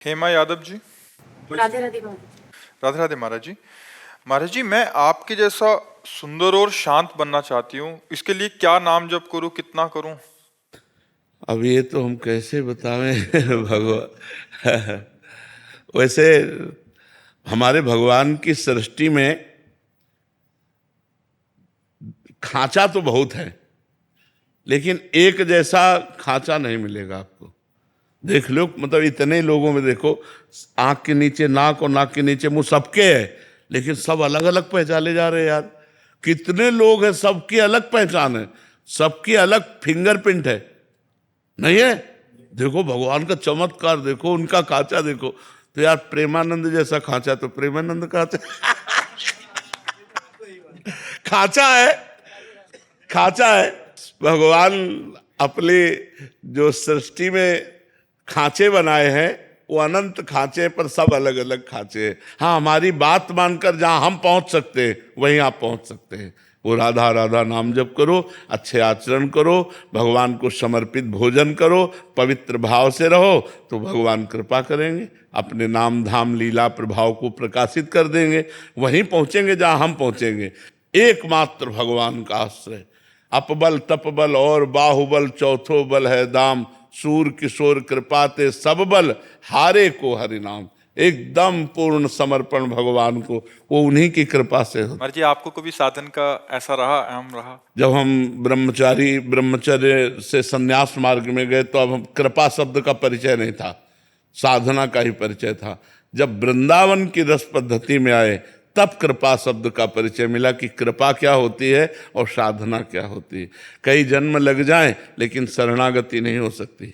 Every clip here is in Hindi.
हेमा यादव जी। राधे राधे महाराज। राधे राधे महाराज जी। महाराज जी, मैं आपके जैसा सुंदर और शांत बनना चाहती हूँ। इसके लिए क्या नाम जप करूँ, कितना करूँ? अब ये तो हम कैसे बतावें भगवान। वैसे हमारे भगवान की सृष्टि में खांचा तो बहुत है, लेकिन एक जैसा खांचा नहीं मिलेगा आपको। देख लो, मतलब इतने लोगों में देखो, आंख के नीचे नाक और नाक के नीचे मुंह सबके है, लेकिन सब अलग अलग पहचाने जा रहे हैं यार। कितने लोग हैं, सबकी अलग पहचान है, सबकी अलग फिंगरप्रिंट है, नहीं है? देखो भगवान का चमत्कार, देखो उनका खांचा देखो। तो यार प्रेमानंद जैसा खांचा तो प्रेमानंद खांचा खांचा है, खांचा है। भगवान अपने जो सृष्टि में खांचे बनाए हैं वो अनंत खांचे, पर सब अलग अलग खांचे हैं। हाँ, हमारी बात मानकर जहां हम पहुंच सकते हैं वहीं आप पहुंच सकते हैं। वो राधा राधा नाम जप करो, अच्छे आचरण करो, भगवान को समर्पित भोजन करो, पवित्र भाव से रहो, तो भगवान कृपा करेंगे, अपने नाम धाम लीला प्रभाव को प्रकाशित कर देंगे। वहीं पहुंचेंगे जहां हम पहुंचेंगे। एकमात्र भगवान का आश्रय, अपबल तपबल और बाहुबल चौथो बल है दाम, सूर किशोर कृपाते सब बल हारे को हरि नाम। एकदम पूर्ण समर्पण भगवान को, वो उन्हीं की कृपा से होता। महाराज जी, आपको कभी साधन का ऐसा रहा, अहम रहा? जब हम ब्रह्मचर्य से संन्यास मार्ग में गए तो अब हम कृपा शब्द का परिचय नहीं था, साधना का ही परिचय था। जब वृंदावन की रस पद्धति में आए तब कृपा शब्द का परिचय मिला कि कृपा क्या होती है और साधना क्या होती है। कई जन्म लग जाएं लेकिन शरणागति नहीं हो सकती।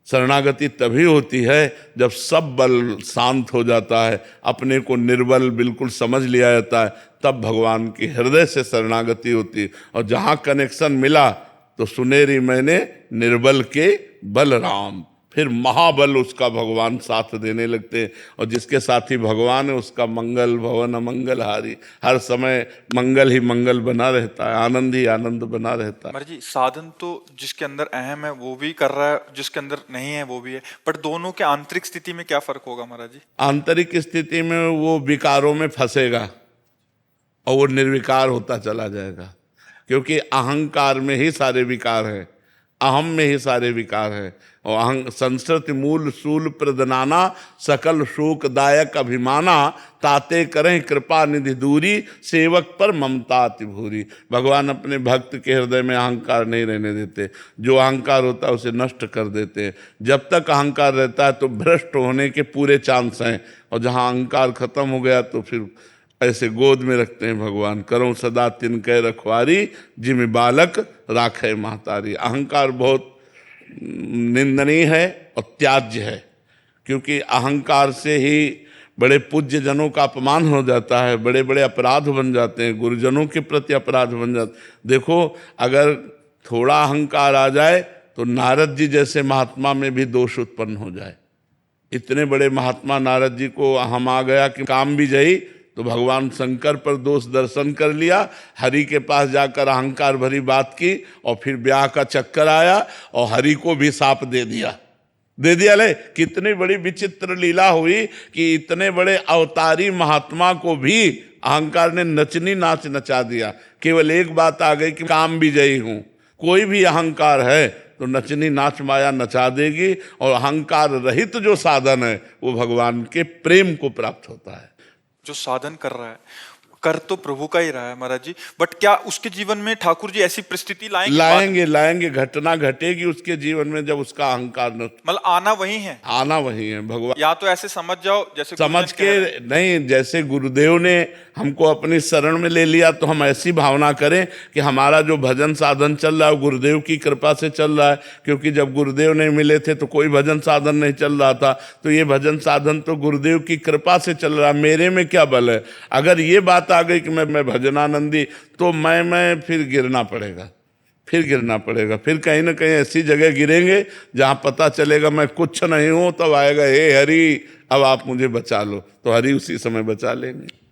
शरणागति तभी होती है जब सब बल शांत हो जाता है, अपने को निर्बल बिल्कुल समझ लिया जाता है, तब भगवान की हृदय से शरणागति होती है। और जहाँ कनेक्शन मिला तो सुनेरी मैंने निर्बल के बल राम, फिर महाबल उसका भगवान साथ देने लगते हैं। और जिसके साथी भगवान है उसका मंगल भवन अमंगल हारी, हर समय मंगल ही मंगल बना रहता है, आनंद ही आनंद बना रहता है। महाराज जी, साधन तो जिसके अंदर अहम है वो भी कर रहा है, जिसके अंदर नहीं है वो भी है, बट दोनों के आंतरिक स्थिति में क्या फर्क होगा महाराज जी? आंतरिक स्थिति में वो विकारों में फंसेगा और वो निर्विकार होता चला जाएगा, क्योंकि अहंकार में ही सारे विकार हैं, अहम में ही सारे विकार हैं। और अहं संस्कृति मूल सूल प्रदनाना, सकल शोकदायक अभिमाना, ताते करें कृपा निधि दूरी, सेवक पर ममता अति भूरी। भगवान अपने भक्त के हृदय में अहंकार नहीं रहने देते, जो अहंकार होता है उसे नष्ट कर देते हैं। जब तक अहंकार रहता है तो भ्रष्ट होने के पूरे चांस हैं, और जहाँ अहंकार खत्म हो गया तो फिर ऐसे गोद में रखते हैं भगवान, करो सदा तिनके रखवारी, जिम बालक राखे महतारी। अहंकार बहुत निंदनीय है और त्याज्य है, क्योंकि अहंकार से ही बड़े पूज्य जनों का अपमान हो जाता है, बड़े बड़े अपराध बन जाते हैं, गुरुजनों के प्रति अपराध बन जाते। देखो, अगर थोड़ा अहंकार आ जाए तो नारद जी जैसे महात्मा में भी दोष उत्पन्न हो जाए। इतने बड़े महात्मा नारद जी को हम आ गया कि काम भी जई, तो भगवान शंकर पर दोष दर्शन कर लिया, हरि के पास जाकर अहंकार भरी बात की, और फिर ब्याह का चक्कर आया और हरि को भी साप दे दिया ले। कितनी बड़ी विचित्र लीला हुई कि इतने बड़े अवतारी महात्मा को भी अहंकार ने नचनी नाच नचा दिया। केवल एक बात आ गई कि काम विजयी हूं। कोई भी अहंकार है तो नचनी नाच माया नचा देगी, और अहंकार रहित जो साधन है वो भगवान के प्रेम को प्राप्त होता है। जो साधन कर रहा है, कर तो प्रभु का ही रहा है महाराज जी, बट क्या उसके जीवन में ठाकुर जी ऐसी परिस्थिति लाएंगे घटना घटेगी उसके जीवन में जब उसका अहंकार न, मतलब आना वही है, आना वही है भगवान। या तो ऐसे समझ जाओ जैसे समझ के नहीं, जैसे गुरुदेव ने हमको अपनी शरण में ले लिया तो हम ऐसी भावना करें कि हमारा जो भजन साधन चल रहा है गुरुदेव की कृपा से चल रहा है, क्योंकि जब गुरुदेव नहीं मिले थे तो कोई भजन साधन नहीं चल रहा था। तो ये भजन साधन तो गुरुदेव की कृपा से चल रहा है, मेरे में क्या बल है? अगर ये बात आ गई कि मैं भजनानंदी, तो मैं फिर गिरना पड़ेगा, फिर कहीं ना कहीं ऐसी जगह गिरेंगे जहां पता चलेगा मैं कुछ नहीं हूं, तब आएगा हे हरि अब आप मुझे बचा लो, तो हरि उसी समय बचा लेंगे।